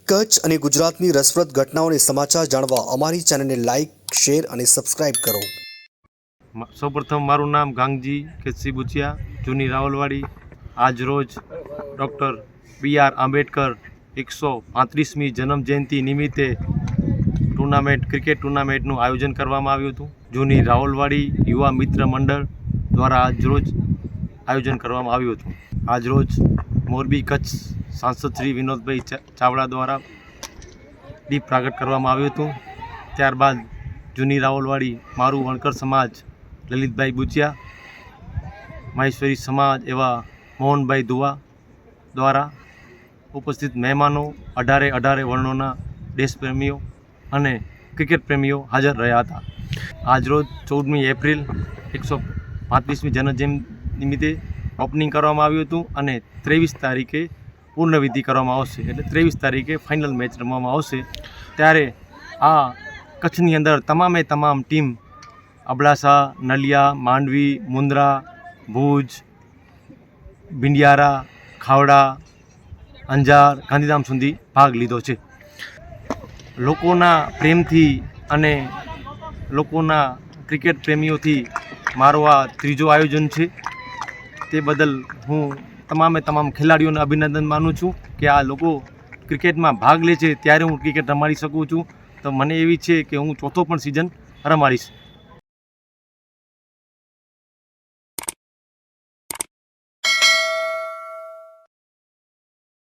કચ્છ અને ગુજરાતની રસપ્રદ ઘટનાઓને સમાચાર જાણવા અમારી ચેનલને લાઇક, શેર અને સબસ્ક્રાઇબ કરો. સૌપ્રથમ મારું નામ ગાંગજી કેસી બુચિયા, જૂની રાવલવાડી. આજ રોજ ડૉક્ટર B.R. આંબેડકર 135મી જન્મજયંતિ નિમિત્તે ક્રિકેટ ટુર્નામેન્ટનું આયોજન કરવામાં આવ્યું હતું. જૂની રાવલવાડી યુવા મિત્ર મંડળ દ્વારા આજરોજ આયોજન કરવામાં આવ્યું હતું. આજરોજ મોરબી કચ્છ સાંસદ શ્રી વિનોદભાઈ ચાવડા દ્વારા દીપ પ્રાગટ કરવામાં આવ્યું હતું. ત્યારબાદ જૂની રાવલવાડી મારું વણકર સમાજ લલિતભાઈ બુચિયા, મહેશ્વરી સમાજ એવા મોહનભાઈ દુવા દ્વારા ઉપસ્થિત મહેમાનો 18 વર્ણોના દેશપ્રેમીઓ અને ક્રિકેટ પ્રેમીઓ હાજર રહ્યા હતા. આજરોજ 14મી એપ્રિલ 135મી જન્મજયંતિ નિમિત્તે ઓપનિંગ કરવામાં આવ્યું હતું અને 23 તારીખે પૂર્ણવિધિ કરવામાં આવશે. એટલે 23 તારીખે ફાઇનલ મેચ રમવામાં આવશે. ત્યારે આ કચ્છની અંદર તમામ ટીમ અબડાસા, નલિયા, માંડવી, મુન્દ્રા, ભુજ, ભીંડિયારા, ખાવડા, અંજાર, ગાંધીધામ સુધી ભાગ લીધો છે. લોકોના પ્રેમથી અને લોકોના ક્રિકેટ પ્રેમીઓથી મારો આ ત્રીજો આયોજન છે. તે બદલ હું તમામ ખેલાડીઓને અભિનંદન માનું છું કે આ લોકો ક્રિકેટમાં ભાગ લે છે ત્યારે હું ક્રિકેટ રમાડી શકું છું. તો મને એવી છે કે હું ચોથો પણ સિઝન રમાડીશ.